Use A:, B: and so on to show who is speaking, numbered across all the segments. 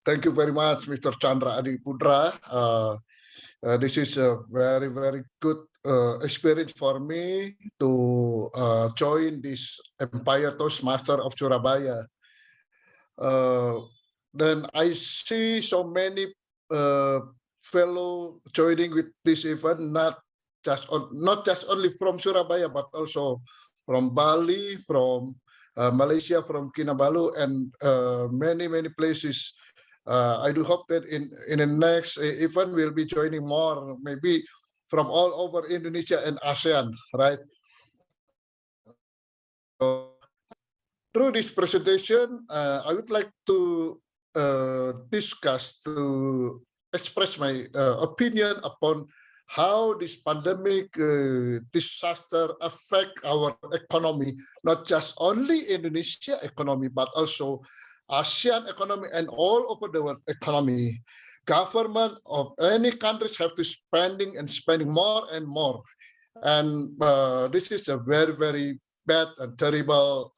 A: Thank you very much, Mr. Chandra Adi Putra. This is a very, very good experience for me to join this Empire Toastmaster of Surabaya. Then I see so many fellow joining with this event, not just only from Surabaya, but also from Bali, from Malaysia, from Kinabalu, and many places. I do hope that in the next event we'll be joining more, maybe from all over Indonesia and ASEAN, right? Through this presentation, I would like to express my opinion upon how this pandemic disaster affect our economy, not just only Indonesia economy, but also ASEAN economy and all over the world economy. Government of any countries have to spending more and more. And this is a very, very bad and terrible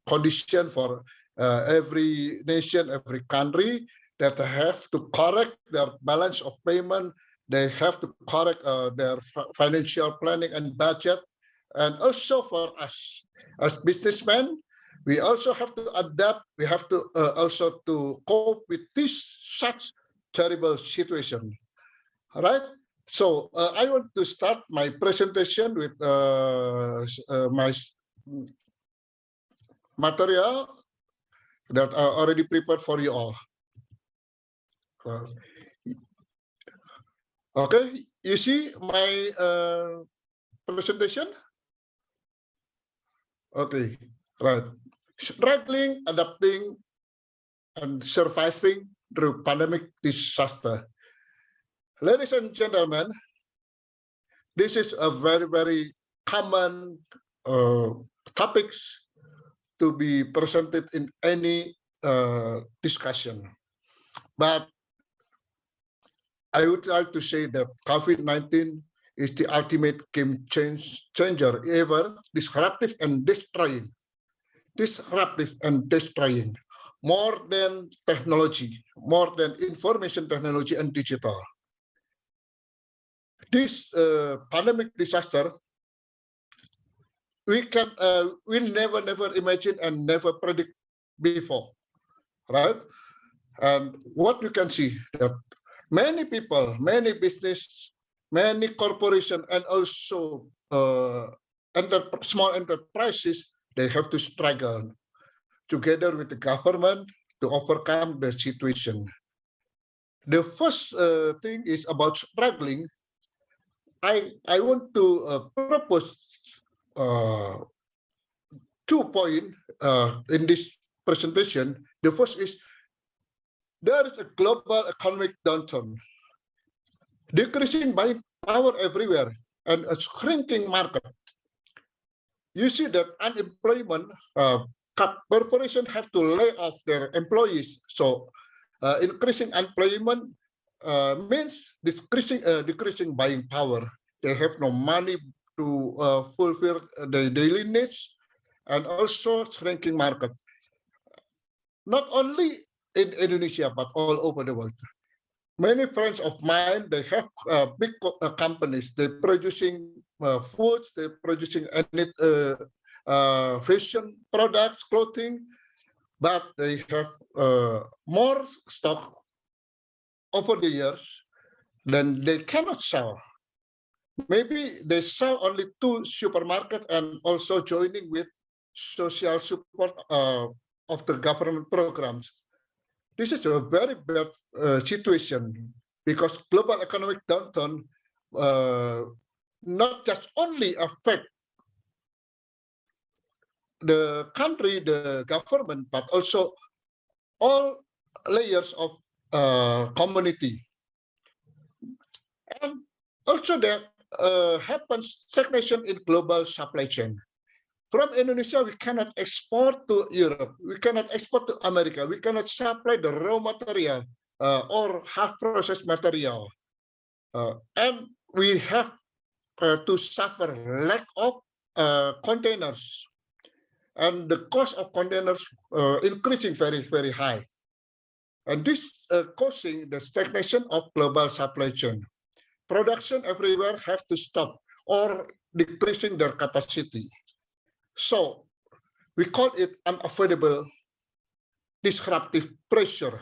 A: condition for every nation, every country, that have to correct their balance of payment. They have to correct their financial planning and budget. And also for us as businessmen, we also have to adapt. We have to also to cope with this such terrible situation. All right. So I want to start my presentation with my material that I already prepared for you all. Okay, you see my presentation? Okay, right. Struggling, adapting, and surviving through pandemic disaster. Ladies and gentlemen, this is a very, very common topics to be presented in any discussion. But I would like to say that COVID-19 is the ultimate game changer ever, disruptive and destroying. More than technology, more than information technology and digital. This pandemic disaster, we never imagine and never predict before, right? And what you can see that many people, many business, many corporations, and also small enterprises, they have to struggle together with the government to overcome the situation. The first thing is about struggling. I want to propose 2 points in this presentation. The first is there is a global economic downturn, decreasing buying power everywhere, and a shrinking market. You see that unemployment, corporations have to lay off their employees. So increasing unemployment means decreasing buying power. They have no money to fulfill their daily needs, and also shrinking market. Not only in Indonesia, but all over the world. Many friends of mine, they have big companies. They're producing foods, they're producing fashion products, clothing, but they have more stock over the years than they cannot sell. Maybe they sell only to supermarkets and also joining with social support of the government programs. This is a very bad situation because global economic downturn not just only affect the country, the government, but also all layers of community. And also that happens stagnation in global supply chain. From Indonesia, we cannot export to Europe. We cannot export to America. We cannot supply the raw material or half-processed material. And we have to suffer lack of containers. And the cost of containers increasing very, very high. And this causing the stagnation of global supply chain. Production everywhere have to stop or decreasing their capacity. So we call it unavoidable disruptive pressure.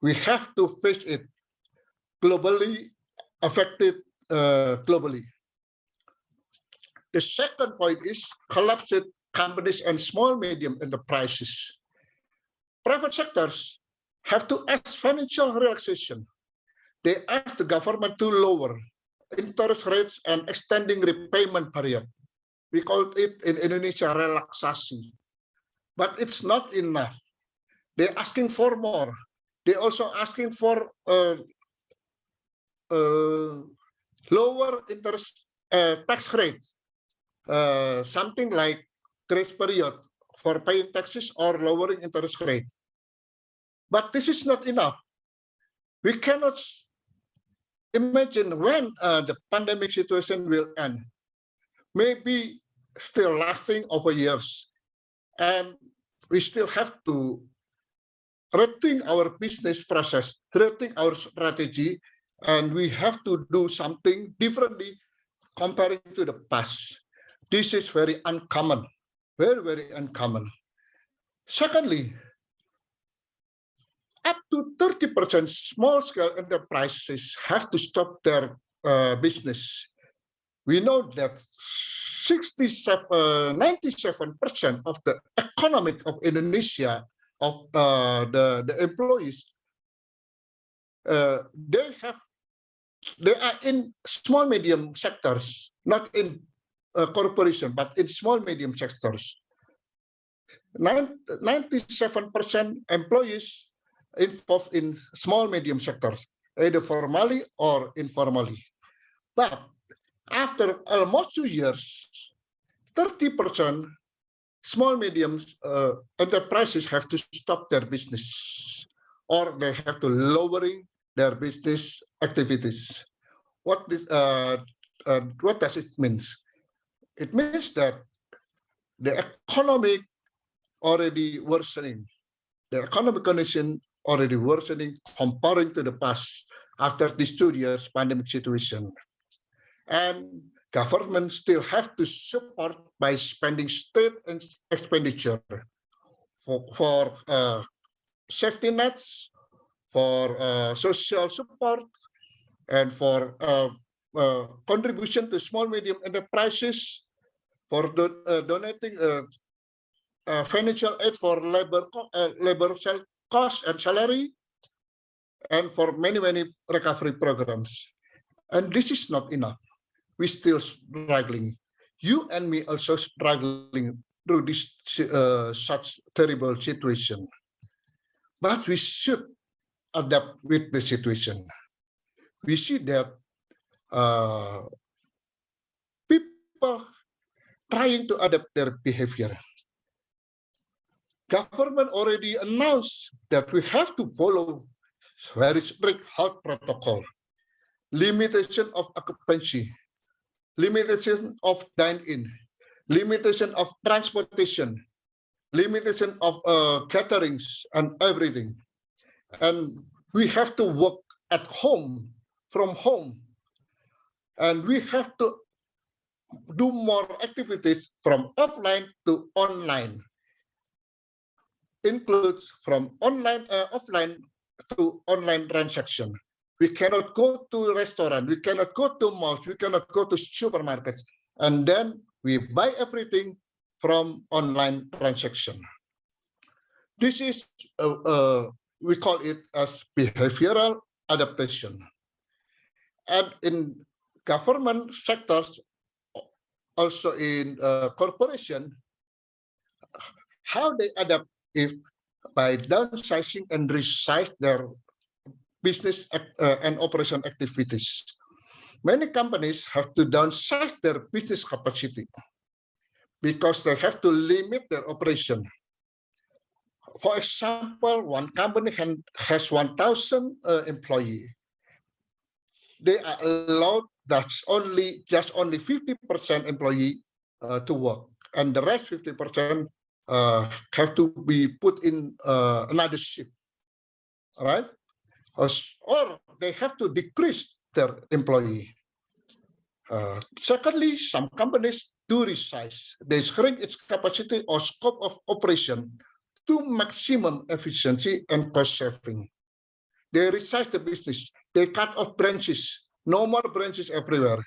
A: We have to face it globally, affected globally. The second point is collapsed companies and small medium enterprises. Private sectors have to ask financial relaxation. They ask the government to lower interest rates and extending repayment period. We call it in Indonesia relaksasi. But it's not enough. They're asking for more. They're also asking for lower interest tax rate, something like grace period for paying taxes or lowering interest rate. But this is not enough. We cannot imagine when the pandemic situation will end. Maybe still lasting over years. And we still have to rethink our business process, rethink our strategy, and we have to do something differently comparing to the past. This is very uncommon, very, very uncommon. Secondly, up to 30% small-scale enterprises have to stop their business. We know that 97% of the economic of Indonesia, of the employees, they are in small medium sectors, not in corporation, but in small medium sectors. 97% employees involved in small medium sectors, either formally or informally. But after almost 2 years, 30% small medium enterprises have to stop their business, or they have to lowering their business activities. What does it mean? It means that the economic already worsening. The economic condition already worsening comparing to the past after this 2 years pandemic situation. And government still have to support by spending state expenditure for safety nets, for social support, and for contribution to small medium enterprises, for donating financial aid for labor cost and salary, and for many recovery programs. And this is not enough. We're still struggling. You and me also struggling through this such terrible situation. But we should adapt with the situation. We see that people trying to adapt their behavior. Government already announced that we have to follow very strict health protocol, limitation of occupancy, limitation of dine-in, limitation of transportation, limitation of gatherings and everything. And we have to work at home, from home. And we have to do more activities from offline to online. Includes from offline to online transaction. We cannot go to a restaurant, we cannot go to malls, we cannot go to supermarkets, and then we buy everything from online transaction. This is, we call it as behavioral adaptation. And in government sectors, also in corporation, how they adapt if by downsizing and resize their business and operation activities. Many companies have to downsize their business capacity because they have to limit their operation. For example, one company has 1,000 employees. They are allowed just only 50% employee to work, and the rest 50% have to be put in another shift. right? Or they have to decrease their employee. Secondly, some companies do resize. They shrink its capacity or scope of operation to maximum efficiency and cost saving. They resize the business. They cut off branches. No more branches everywhere.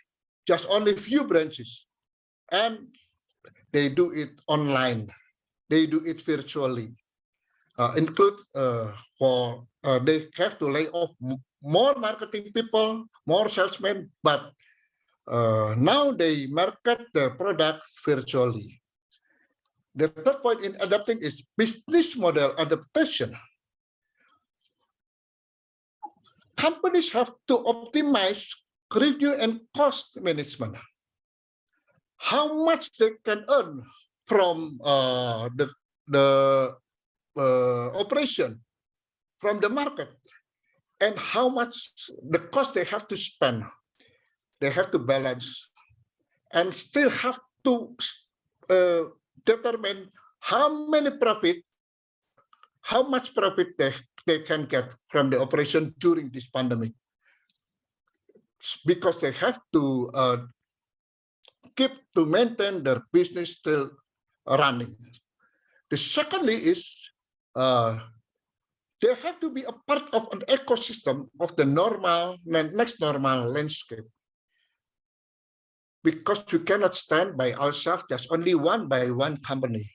A: Just only few branches. And they do it online. They do it virtually. They have to lay off more marketing people, more salesmen, but now they market their product virtually. The third point in adapting is business model adaptation. Companies have to optimize revenue and cost management. How much they can earn from the operation, from the market, and how much the cost they have to spend. They have to balance and still have to determine how much profit they can get from the operation during this pandemic, because they have to maintain their business still running. The secondly is they have to be a part of an ecosystem of the next normal landscape. Because we cannot stand by ourselves, just only one by one company.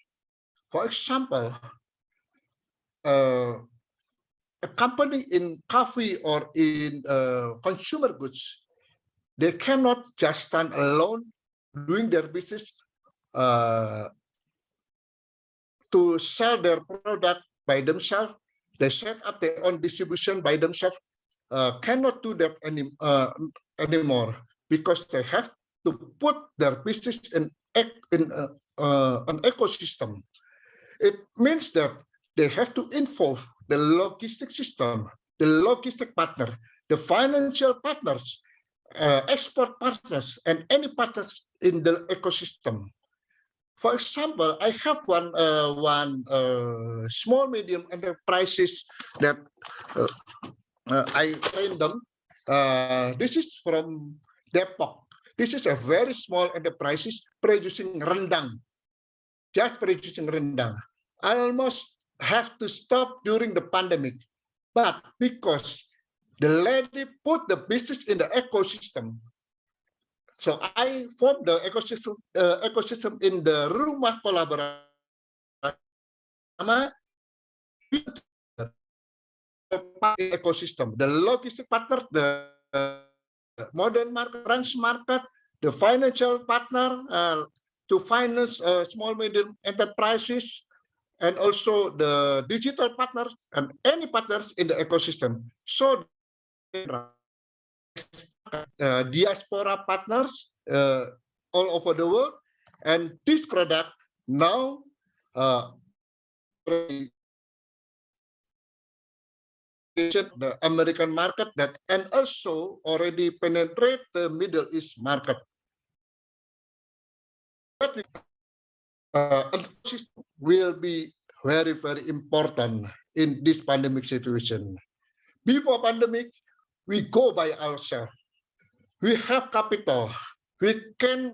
A: For example, a company in coffee or in consumer goods, they cannot just stand alone doing their business to sell their product by themselves. They set up their own distribution by themselves. Cannot do that anymore, because they have to put their business in an ecosystem. It means that they have to involve the logistic system, the logistic partner, the financial partners, export partners, and any partners in the ecosystem. For example, I have one small medium enterprises that I train them. This is from Depok. This is a very small enterprises producing rendang, just producing rendang. I almost have to stop during the pandemic, but because the lady put the business in the ecosystem, so I formed the ecosystem in the rumah kolaborasi ecosystem, the logistic partner, the modern market, branch market, the financial partner to finance small medium enterprises, and also the digital partners and any partners in the ecosystem. So diaspora partners all over the world, and this product now the American market that and also already penetrate the Middle East market. Will be very, very important in this pandemic situation. Before pandemic, we go by ourselves. We have capital. We can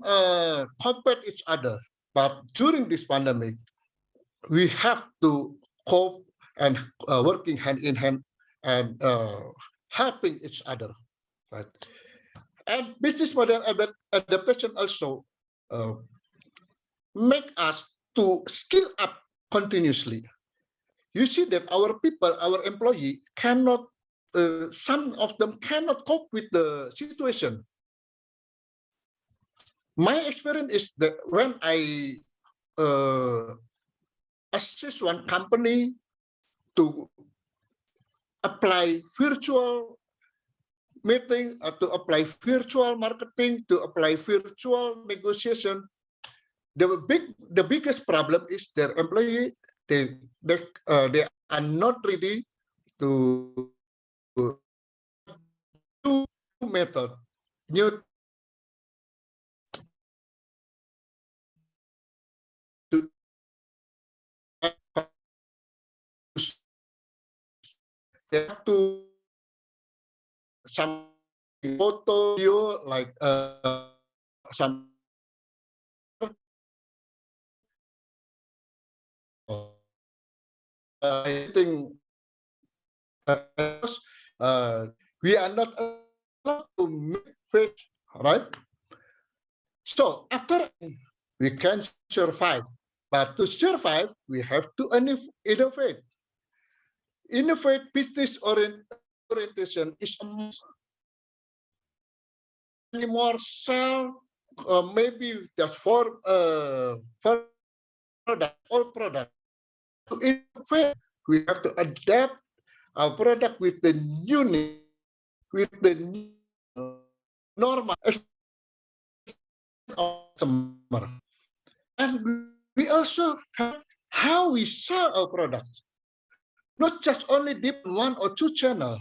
A: compete each other. But during this pandemic, we have to cope and working hand in hand and helping each other, right? And business model adaptation also make us to skill up continuously. You see that our people, our employee cannot, some of them cannot cope with the situation. My experience is that when I assist one company to apply virtual meeting, to apply virtual marketing, to apply virtual negotiation, the biggest problem is their employee. They are not ready to do method new some photo, video, like some I think we are not allowed to make fish, right? So after we can survive, but to survive, we have to innovate. Innovate business orientation is a must. Anymore sell maybe just for product, all product. To innovate, we have to adapt our product with the new need, with the new normal customer. And we also have how we sell our products, not just only deep one or two channel.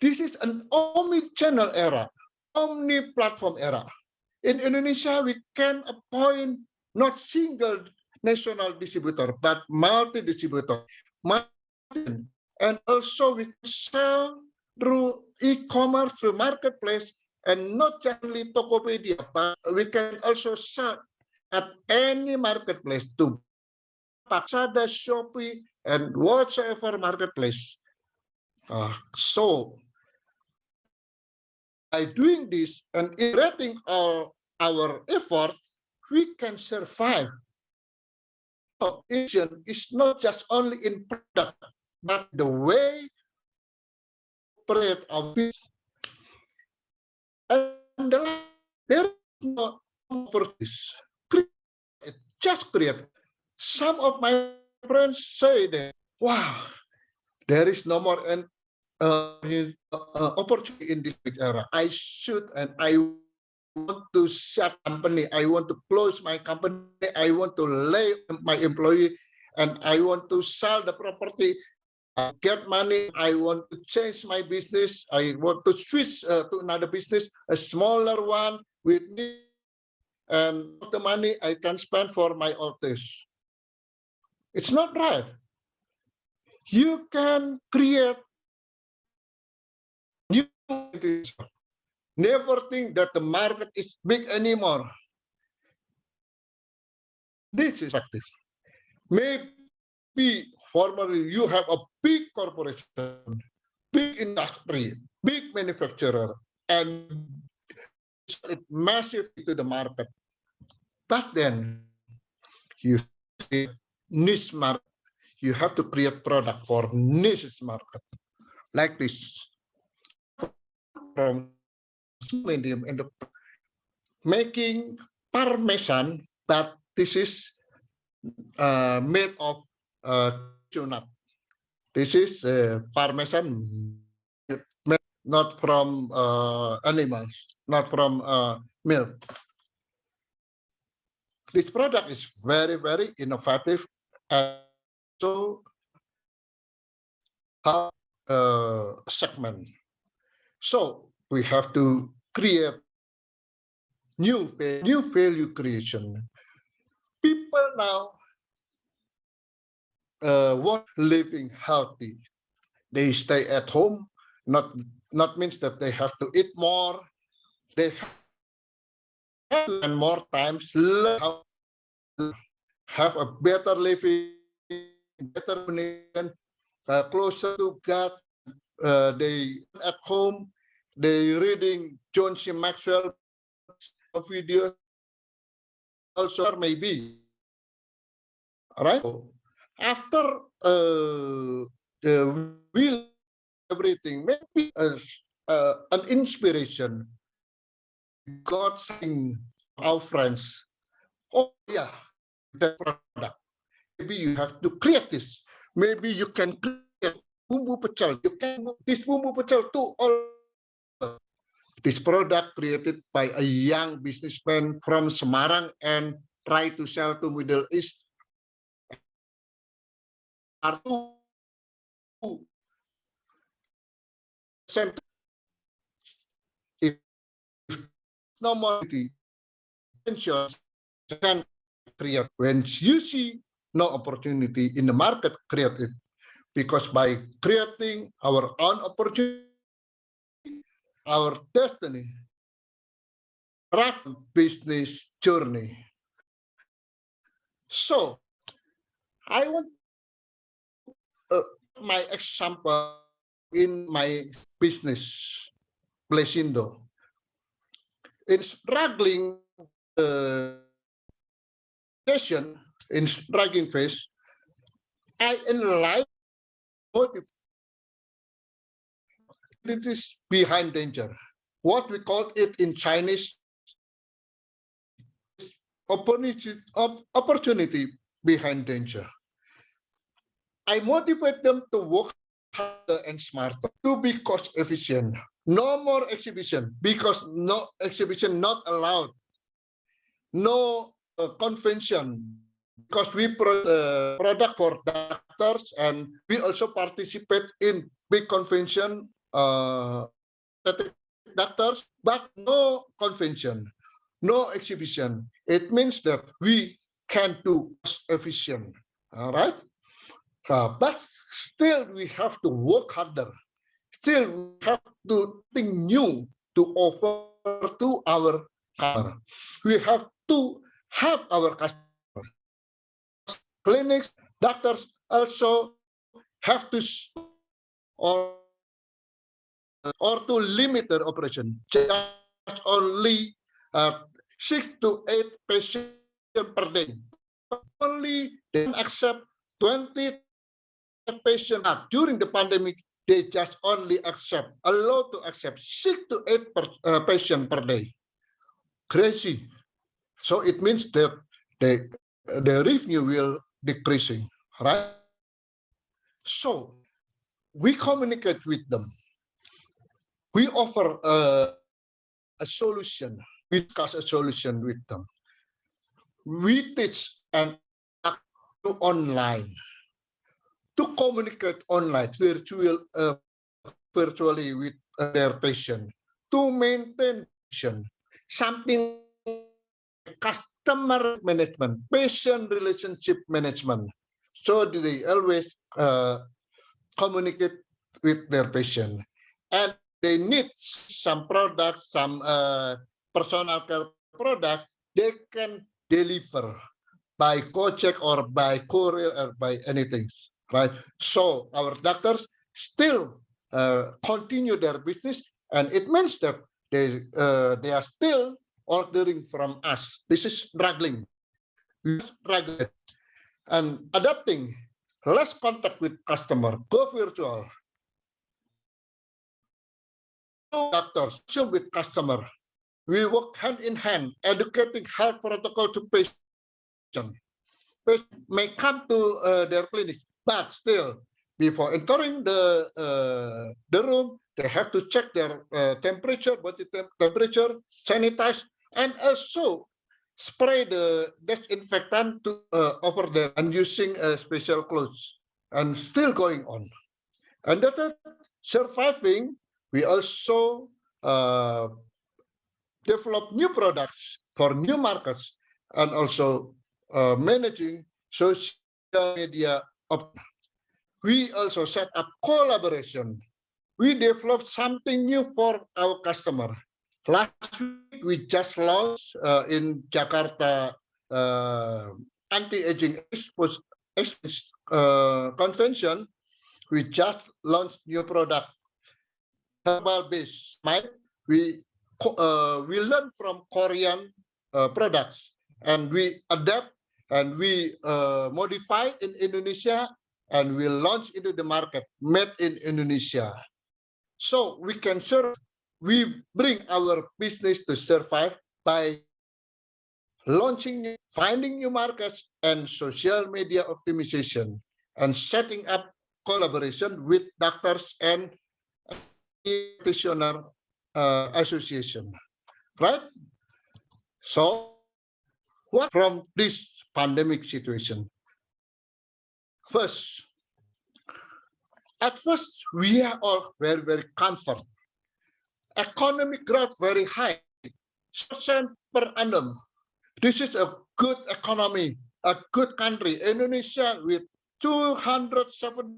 A: This is an omni-channel era, omni-platform era. In Indonesia, we can appoint not single national distributor, but multi-distributor. And also we sell through e-commerce, through marketplace, and not just only Tokopedia, but we can also sell at any marketplace to Paksada, Shopee, and whatsoever marketplace. So by doing this and integrating all our effort, we can survive. Innovation is not just only in product, but the way we operate our business. And there is no opportunities. Just create. Some of my friends say that, wow, there is no more opportunity in this big era. I should and I want to shut company. I want to close my company. I want to lay my employee, and I want to sell the property. I get money. I want to change my business. I want to switch to another business, a smaller one with me, and the money I can spend for my old days. It's not right. You can create new things. Never think that the market is big anymore. This is active. Maybe formerly you have a big corporation, big industry, big manufacturer, and sell it massively to the market. But then you create niche market. You have to create product for niche market like this. From medium in the making parmesan, but this is made of nut. This is parmesan, not from animals, not from milk. This product is very, very innovative, and so segment. So we have to create new value creation. People now want living healthy. They stay at home, not means that they have to eat more. They have to spend more time, learn how to have a better living, better communication, closer to God. They at home, they reading John C. Maxwell videos, also maybe. All right. After will everything, maybe an inspiration. God saying our friends, oh yeah, that product. Maybe you have to create this. Maybe you can create bumbu pecel. You can this bumbu pecel to all. This product created by a young businessman from Semarang and try to sell to Middle East. Are two if no more can create. When you see no opportunity in the market, create it. Because by creating our own opportunity, our destiny, business journey. So, I want my example in my business, Plesindo. In struggling session, in struggling phase, I enlighten motive. It is behind danger. What we call it in Chinese, opportunity behind danger. I motivate them to work harder and smarter, to be cost efficient. No more exhibition, because no exhibition not allowed. No convention, because we product for doctors, and we also participate in big convention, doctors, but no convention, no exhibition. It means that we can do efficient. All right. But still, we have to work harder. Still, we have to think new to offer to our customer. We have to help our customer. Clinics, doctors also have to or to limit their operation. Just only 6 to 8 patients per day. Only they accept 20 patients. During the pandemic, they just only allowed to accept 6 to 8 patients per day. Crazy. So it means that the revenue will decreasing, right? So we communicate with them. We offer a solution. We discuss a solution with them. We teach and to online, to communicate online, virtually with their patient, to maintain patient, something customer management, patient relationship management. So they always communicate with their patient, and they need some products, some personal care products, they can deliver by Gojek or by courier or by anything, right? So our doctors still continue their business, and it means that they are still ordering from us. This is struggling. We struggle and adapting less contact with customer, go virtual. Doctors with customer, we work hand in hand, educating health protocol to patients. Patients may come to their clinics, but still, before entering the room, they have to check their temperature, body temperature, sanitize, and also spray the disinfectant to over there and using special clothes, and still going on. And that surviving, we also develop new products for new markets, and also managing social media. We also set up collaboration. We developed something new for our customer. Last week, we just launched in Jakarta anti-aging convention. We just launched new product, herbal-based. We learn from Korean products, and we adapt and we modify in Indonesia, and we launch into the market, made in Indonesia. So we can serve, we bring our business to survive by launching, finding new markets, and social media optimization, and setting up collaboration with doctors and practitioner association, right? So what from this pandemic situation? First, at first, we are all very, very comfortable. Economic growth very high, 6% per annum. This is a good economy, a good country. Indonesia with 207%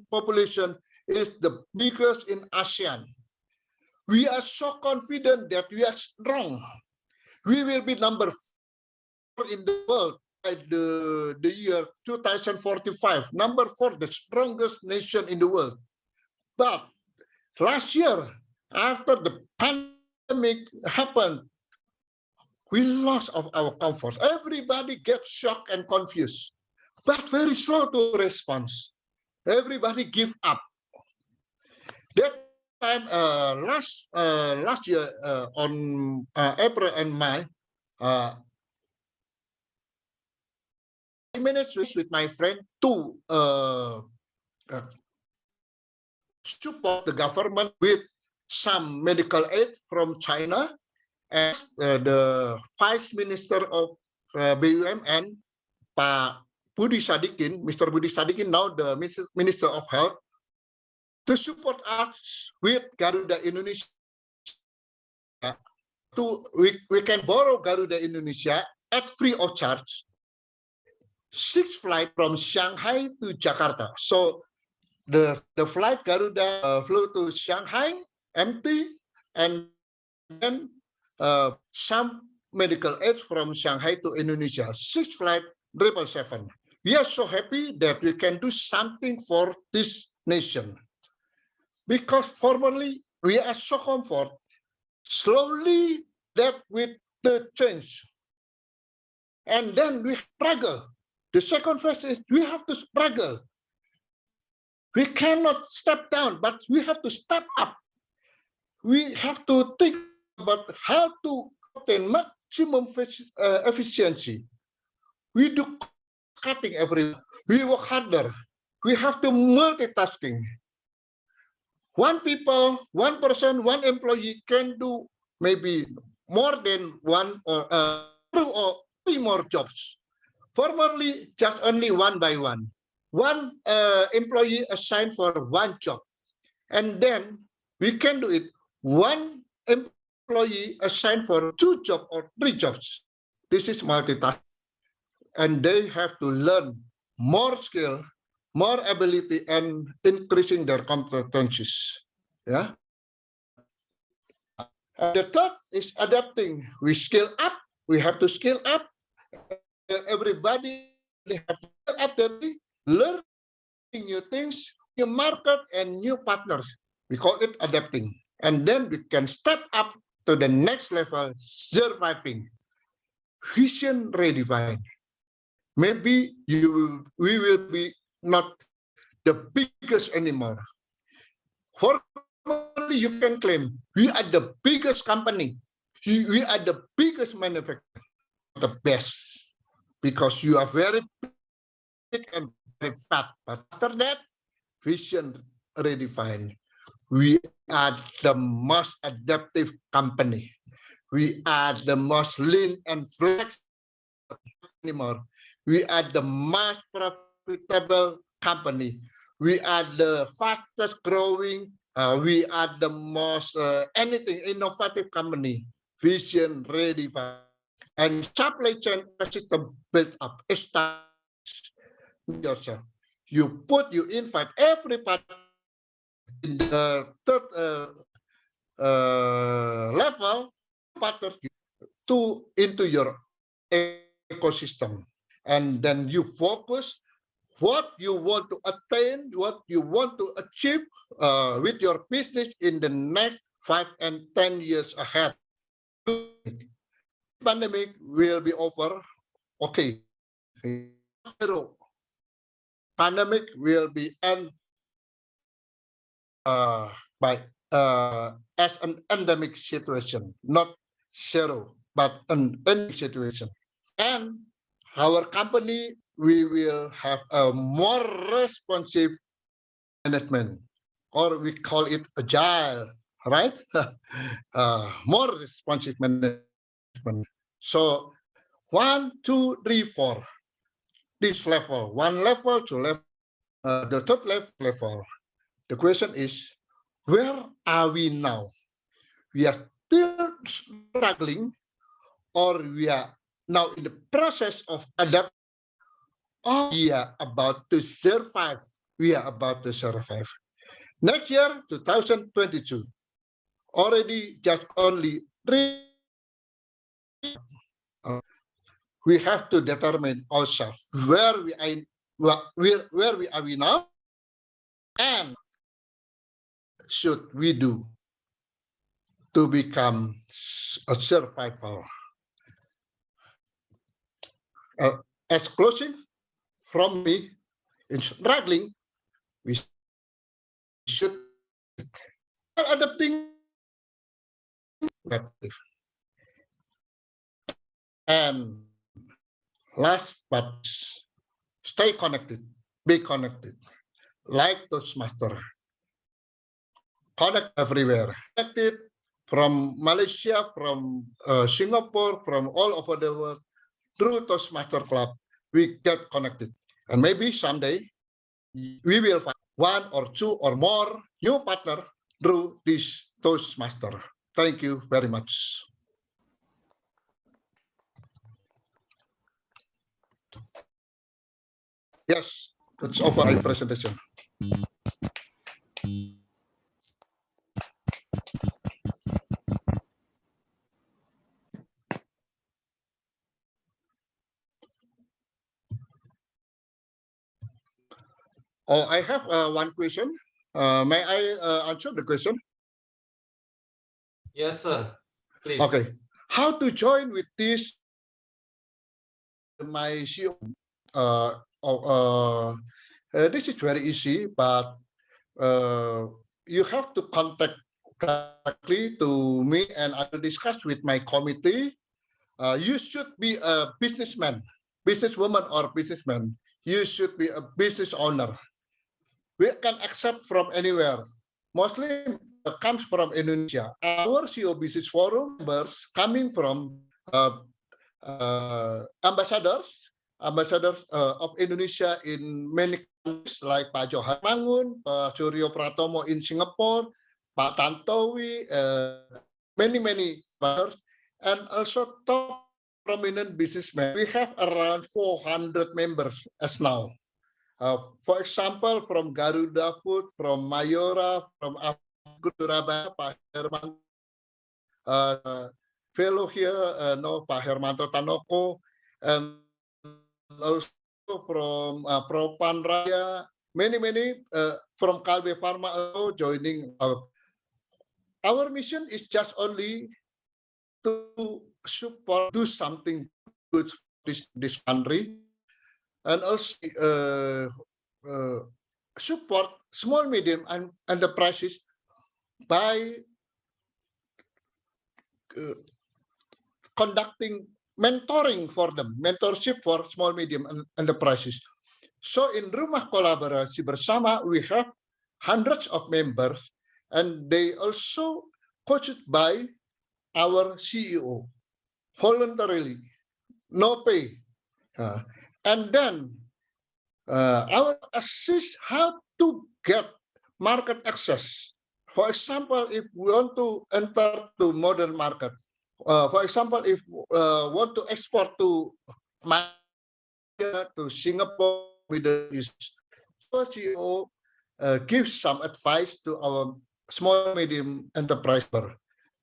A: population is the biggest in ASEAN. We are so confident that we are strong. We will be number 4 in the world by the year 2045. Number 4, the strongest nation in the world. But last year, after the pandemic happened, we lost of our comfort. Everybody gets shocked and confused, but very slow to respond. Everybody give up. That time, last year on April and May, I managed with my friend to support the government with some medical aid from China, as the Vice Minister of BUMN, Pak Budi Sadikin, Mr. Budi Sadikin, now the Minister of Health, to support us with Garuda Indonesia. We can borrow Garuda Indonesia at free of charge, 6 flights from Shanghai to Jakarta. So the flight Garuda flew to Shanghai empty, and then some medical aid from Shanghai to Indonesia, 6 flight 777. We are so happy that we can do something for this nation, because formerly we are so comfort. Slowly that with the change, and then we struggle. The second phase is we have to struggle. We cannot step down, but we have to step up. We have to think about how to obtain maximum efficiency. We do cutting every. We work harder. We have to multitasking. One person, one employee can do maybe more than one or 2 or 3 more jobs. Formerly, just only one by one. One employee assigned for one job, and then we can do it. One employee assigned for 2 jobs or 3 jobs. This is multitasking, and they have to learn more skill, more ability, and increasing their competencies. Yeah. And the third is adapting. We skill up. We have to skill up. Everybody have to adapt, learn new things, new market, and new partners. We call it adapting. And then we can step up to the next level, surviving. Vision redefined. Maybe we will be not the biggest anymore. Formally, you can claim we are the biggest company. We are the biggest manufacturer, the best, because you are very big and very fat. But after that, vision redefined. We are the most adaptive company. We are the most lean and flexible anymore. We are the most profitable company. We are the fastest growing. We are the most anything innovative company. Vision redefined, and supply chain system built up. Establish yourself. You invite everybody in the third level partner into your ecosystem, and then you focus what you want to attain, what you want to achieve with your business in the next 5 and 10 years ahead. Pandemic will be over. Okay. Pandemic will be end by as an endemic situation, not zero, but an endemic situation. And our company, we will have a more responsive management, or we call it agile, right? More responsive management. So 1, 2, 3, 4. This level, 1 level, 2 level, the third level. The question is, where are we now? We are still struggling, or we are now in the process of adapting, or we are about to survive. We are about to survive. Next year, 2022, already just only 3. We have to determine ourselves where we are we now, and should we do to become a survival. As closing from me, in struggling, we should adapting and last but stay connected, be connected, like Toastmaster. Connect everywhere. Connected from Malaysia, from Singapore, from all over the world. Through Toastmaster Club, we get connected. And maybe someday we will find one or two or more new partner through this Toastmaster. Thank you very much. Yes, that's over my presentation. Oh, I have one question. May I answer the question?
B: Yes, sir. Please.
A: Okay. How to join with this? My CEO. This is very easy, but you have to contact directly to me, and I will discuss with my committee. You should be a businessman, businesswoman, or businessman. You should be a business owner. We can accept from anywhere. Mostly comes from Indonesia. Our CEO Business Forum members coming from ambassadors of Indonesia in many countries like Pak Jahja Mangun, Pak Suryo Pratomo in Singapore, Pak Tantowi, many members, and also top prominent businessmen. We have around 400 members as now. For example, from Garuda Food, from Mayora, from Surabaya, Pak Herman, fellow here, Pak Hermanto Tanoko, and also from Propan Raya, many from Kalbe Pharma also joining. Our mission is just only to support, do something good for this country, and also support small, medium, and enterprises by conducting mentoring for them, mentorship for small, medium, and enterprises. So in Rumah Kolaborasi Bersama, we have hundreds of members, and they also coached by our CEO voluntarily, no pay. And then our assist how to get market access. For example, if we want to enter to modern market, for example, if want to export to Malaysia, to Singapore, Middle East, our CEO gives some advice to our small medium enterprise.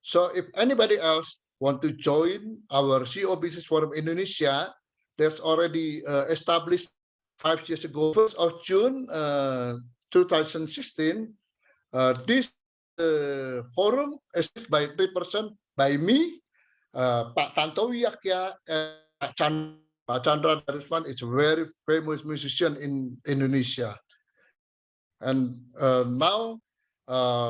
A: So if anybody else want to join our CEO Business Forum Indonesia, that's already established 5 years ago, 1st of June 2016. This forum is by 3% by me, Pak Tantowi Yahya, and Pak Chandra Darisman is a very famous musician in Indonesia. And now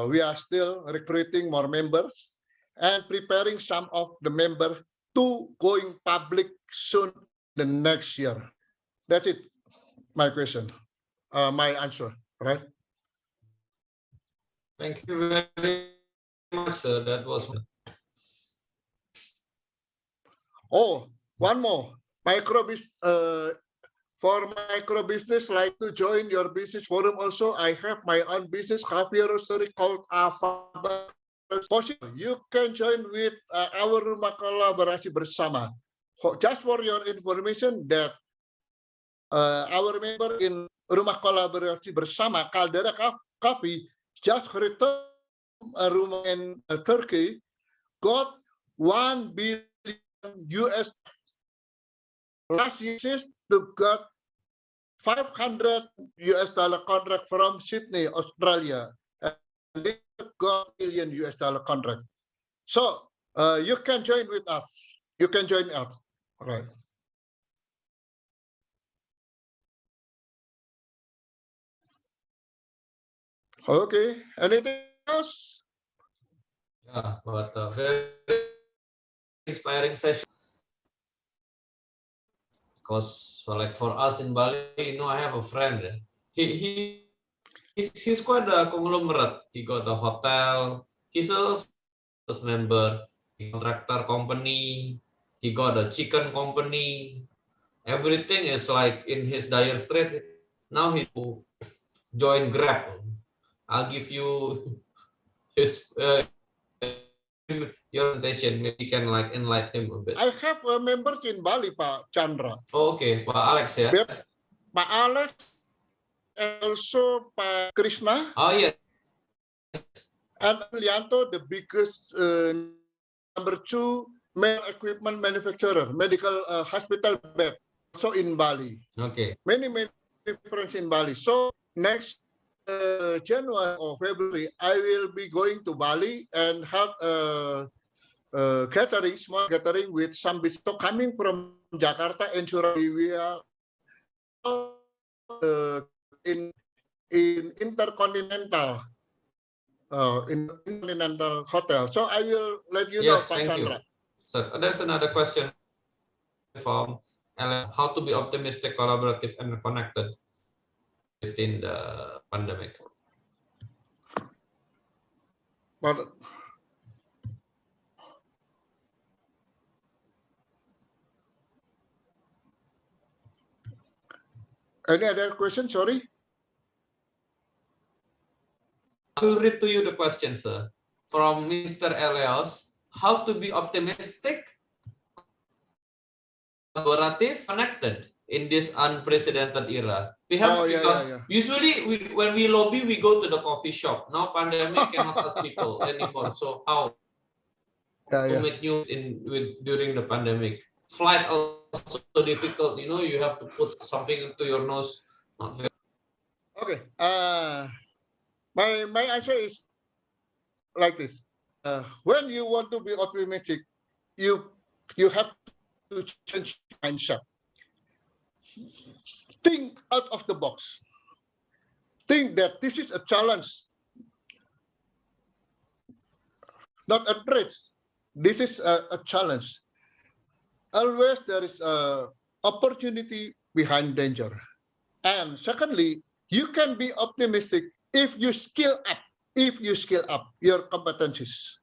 A: we are still recruiting more members and preparing some of the members to going public soon the next year. That's it. My question, my answer, right?
B: Thank you very much, sir. That was.
A: Oh, one more. For micro business, like to join your business forum also, I have my own business coffee roastery called Ava. You can join with our Rumah Kolaborasi Bersama. Just for your information that our member in Rumah Kolaborasi Bersama Caldera Coffee just returned from a room in Turkey, got 1 billion US. Last year, to got 500 US dollar contract from Sydney, Australia, and they got $1 million US contract. So you can join with us. You can join us. All right. Okay. Anything else?
B: Yeah, but very inspiring session. Because like for us in Bali, I have a friend. He's quite a conglomerate. He got a hotel. He's a member, contractor company. He got a chicken company. Everything is like in his dire strait. Now he join Grab. I'll give you his your presentation. Maybe you can like enlighten him a bit.
A: I have a member in Bali, Pak Chandra.
B: Oh, okay, Pak Alex ya.
A: Yep. Pak Alex and also Pak Krishna.
B: Oh yeah.
A: And Lianto, the biggest number 2 medical equipment manufacturer, medical hospital bed, also in Bali.
B: Okay.
A: Many friends in Bali. So next January or February, I will be going to Bali and have gathering, small gathering with some business coming from Jakarta and Surabaya in intercontinental. In Intercontinental Hotel. So I will let you know, Pak Chandra.
B: So there's another question from how to be optimistic, collaborative, and connected within the pandemic.
A: But any other question? Sorry.
B: I will read to you the question, sir, from Mr. Elios. How to be optimistic, collaborative, connected in this unprecedented era. Perhaps because usually when we lobby, we go to the coffee shop. Now pandemic cannot touch people anymore. So how to make new during the pandemic? Flight also difficult. You have to put something into your nose. Not very.
A: Okay. My answer is like this. When you want to be optimistic, you have to change mindset. Think out of the box. Think that this is a challenge, not a threat. This is a challenge. Always there is an opportunity behind danger. And secondly, you can be optimistic if you skill up your competencies.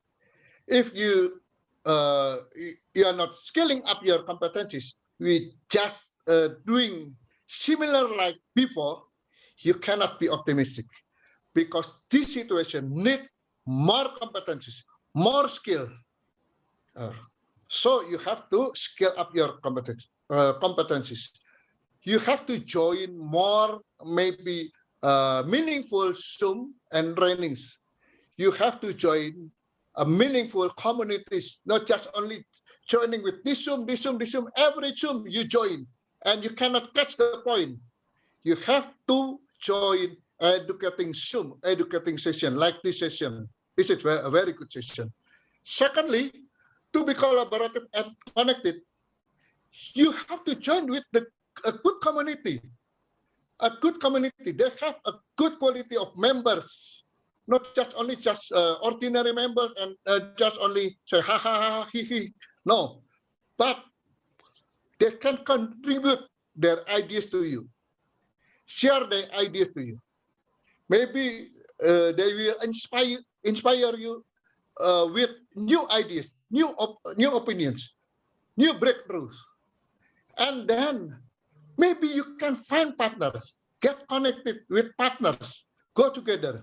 A: If you are not skilling up your competencies, we just doing similar like before, you cannot be optimistic because this situation needs more competencies, more skill. So you have to scale up your competencies. You have to join more maybe meaningful Zoom and trainings. You have to join a meaningful communities, not just only joining with this Zoom, every Zoom you join, and you cannot catch the point. You have to join educating Zoom, educating session like this session. This is a very good session. Secondly, to be collaborative and connected, you have to join with a good community. A good community, they have a good quality of members, not just ordinary members and just only say ha ha ha he he. No, but they can contribute their ideas to you, share their ideas to you. Maybe they will inspire you with new ideas, new opinions, new breakthroughs, and then maybe you can find partners, get connected with partners, go together.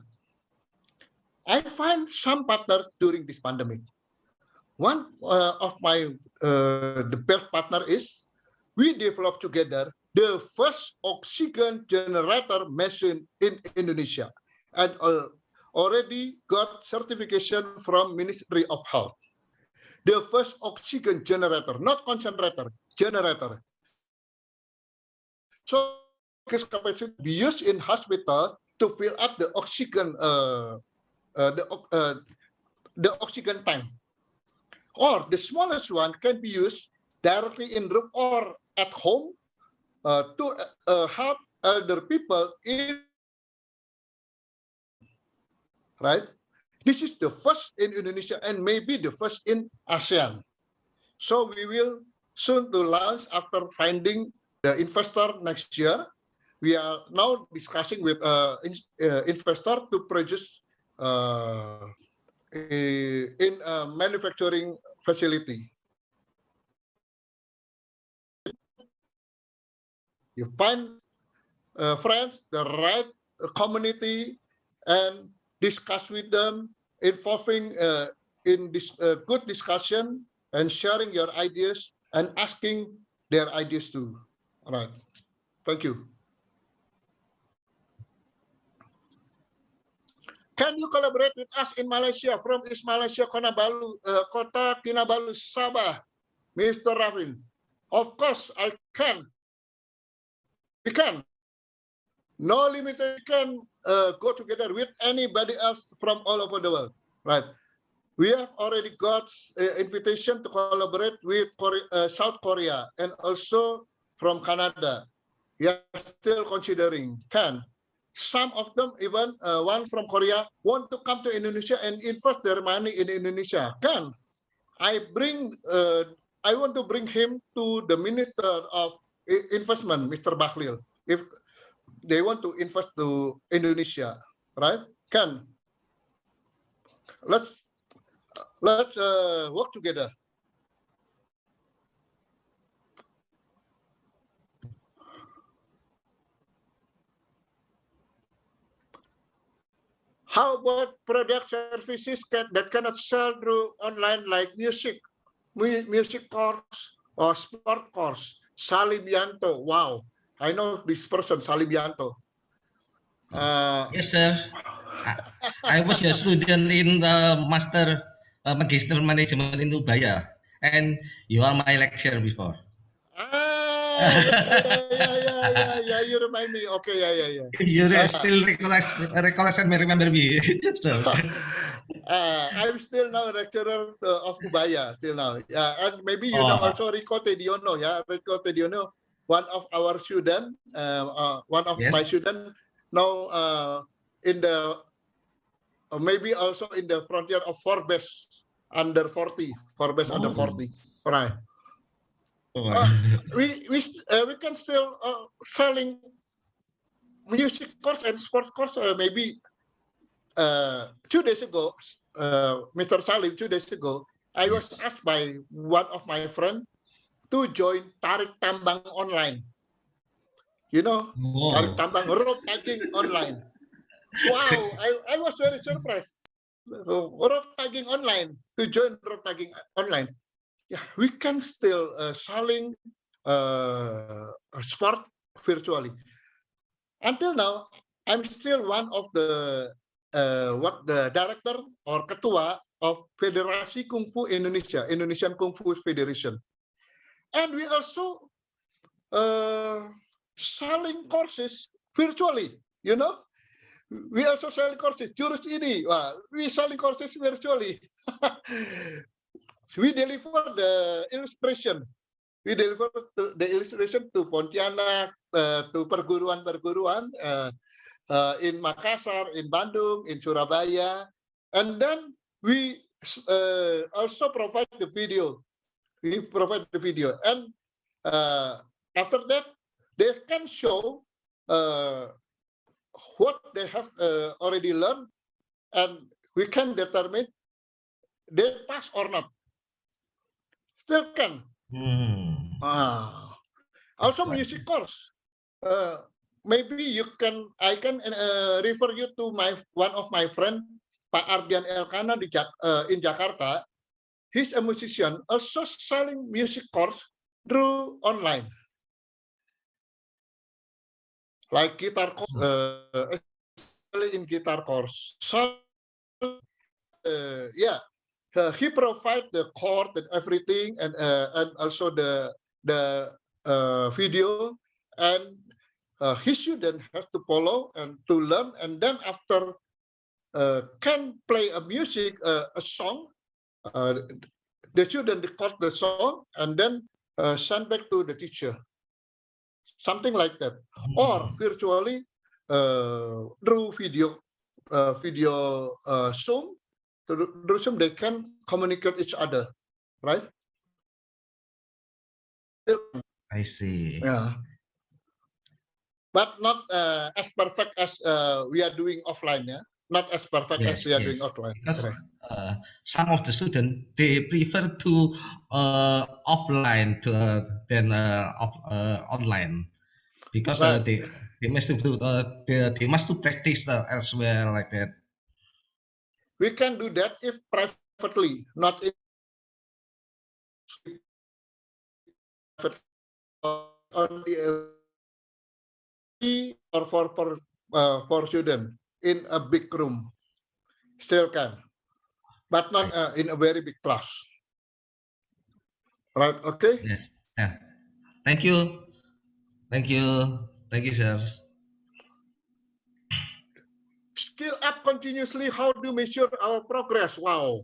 A: I find some partners during this pandemic. One of my the best partner is we developed together the first oxygen generator machine in Indonesia, and already got certification from Ministry of Health. The first oxygen generator, not concentrator, generator. So capacity be used in hospital to fill up the oxygen, the oxygen tank. Or the smallest one can be used directly in room or at home to help elder people in, right? This is the first in Indonesia and maybe the first in ASEAN. So we will soon to launch after finding the investor next year. We are now discussing with investor to produce in a manufacturing facility. You find friends, the right community, and discuss with them, involving in this good discussion and sharing your ideas and asking their ideas too. All right. Thank you. Can you collaborate with us in Malaysia from East Malaysia, Kota Kinabalu, Sabah, Mr. Ravin? Of course, I can. We can. No limitation. Can go together with anybody else from all over the world, right? We have already got invitation to collaborate with South Korea and also from Canada. We are still considering. Can. Some of them, even one from Korea, want to come to Indonesia and invest their money in Indonesia. Can. I want to bring him to the Minister of Investment, Mr. Bahlil, if they want to invest to Indonesia, right? Can. Let's work together. How about product services that cannot sell through online, like music course or sport course? Salim Yanto. Wow, I know this person, Salim Yanto.
C: Yes, sir. I was a student in Master Magister Management in Ubaya, and you are my lecturer before.
A: Yeah, you remind me. Okay, yeah.
C: You still recollect and remember me. So.
A: I'm still now a lecturer of Ubaya till now. Yeah, and maybe you know also Rico Tediono. Yeah, Rico Tediono, one of our student, one of my student now in the maybe also in the frontier of Forbes under 40, Forbes under 40, right? We can still selling music course and sport course. Maybe 2 days ago, Mr. Salim, 2 days ago, I was asked by one of my friends to join tarik tambang online. You know, tarik tambang, rope tagging online. Wow, I was very surprised. Rope tagging online, to join rope tagging online. Yeah, we can still selling sport virtually. Until now, I'm still one of the the director or ketua of Federasi Kung Fu Indonesia, Indonesian Kung Fu Federation, and we also selling courses virtually. You know, we also selling courses. Jurus ini, we selling courses virtually. We deliver the illustration. We deliver the illustration to Pontianak, to perguruan-perguruan in Makassar, in Bandung, in Surabaya, and then we also provide the video. We provide the video, and after that, they can show what they have already learned, and we can determine they pass or not. Still can. Also music course. Maybe I can refer you to one of my friend, Pak Ardian Elkana in Jakarta. He's a musician, also selling music course through online, like guitar course, in guitar course. So he provide the chord and everything, and also the video, and his student has to follow and to learn, and then after can play a music, a song. The student record the song and then send back to the teacher, something like that, or virtually through video Zoom. Through Zoom they can communicate each other, right?
C: I see.
A: Yeah, but not as perfect as we are doing offline. Yeah, not as perfect as we are doing offline.
C: Because some of the students they prefer to offline than online, because
A: Right.
C: they must to practice as well, like that.
A: We can do that if privately, not in on the or for student in a big room, still can, but not in a very big class. Right? Okay.
C: Yes. Yeah. Thank you. Thank you. Thank you, sir.
A: Skill up continuously. How do we measure our progress? Wow.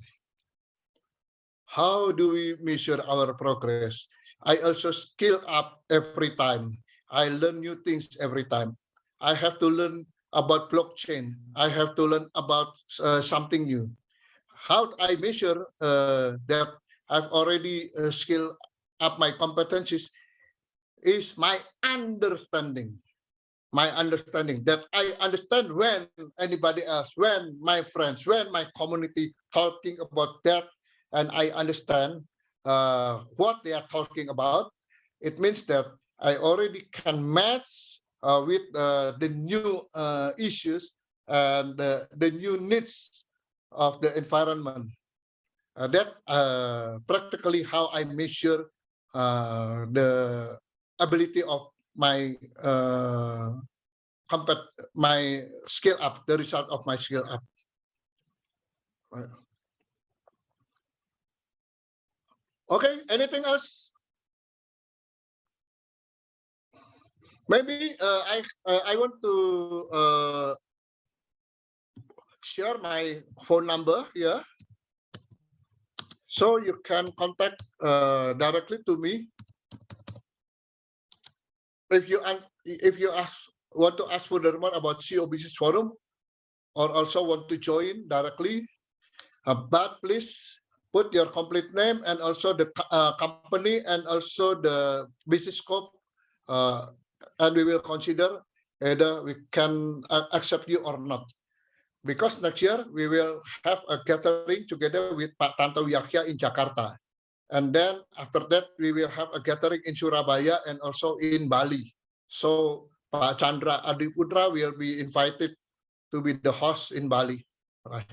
A: How do we measure our progress? I also skill up every time. I learn new things every time. I have to learn about blockchain. I have to learn about something new. How I measure that I've already skilled up my competencies is my understanding. My understanding that I understand when anybody else, when my friends, when my community talking about that, and I understand what they are talking about, it means that I already can match with the new issues and the new needs of the environment. That practically how I measure the ability of my my skill up, the result of my skill up. Right. Okay, anything else? Maybe I want to share my phone number here, so you can contact directly to me if you want to ask furthermore about CO Business Forum, or also want to join directly. But please put your complete name and also the company and also the business scope, and we will consider whether we can accept you or not. Because next year we will have a gathering together with Pak Tanto Jahja in Jakarta. And then after that, we will have a gathering in Surabaya and also in Bali. So Pak Chandra Adiputra will be invited to be the host in Bali. Right.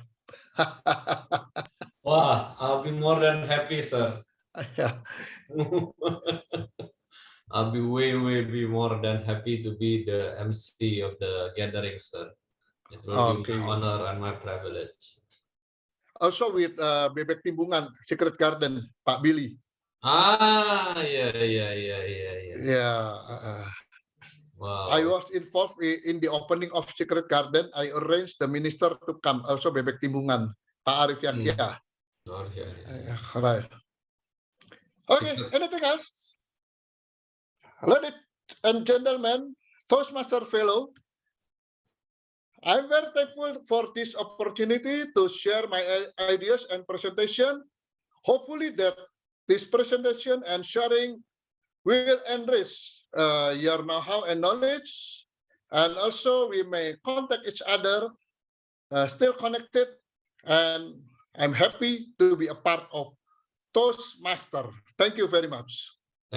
B: Wow, I'll be more than happy, sir.
A: Yeah.
B: I'll be way more than happy to be the MC of the gathering, sir. It will be my honor and my privilege.
A: Also with Bebek Timbungan, Secret Garden, Pak Billy.
B: Yeah. Wow.
A: I was involved in the opening of Secret Garden. I arranged the minister to come, also Bebek Timbungan, Pak Arif Yahya. Right. Okay, anything else? Ladies and gentlemen, Toastmaster Fellow, I'm very thankful for this opportunity to share my ideas and presentation. Hopefully that this presentation and sharing will enrich your know-how and knowledge, and also we may contact each other, still connected, and I'm happy to be a part of Toastmaster. Thank you very much.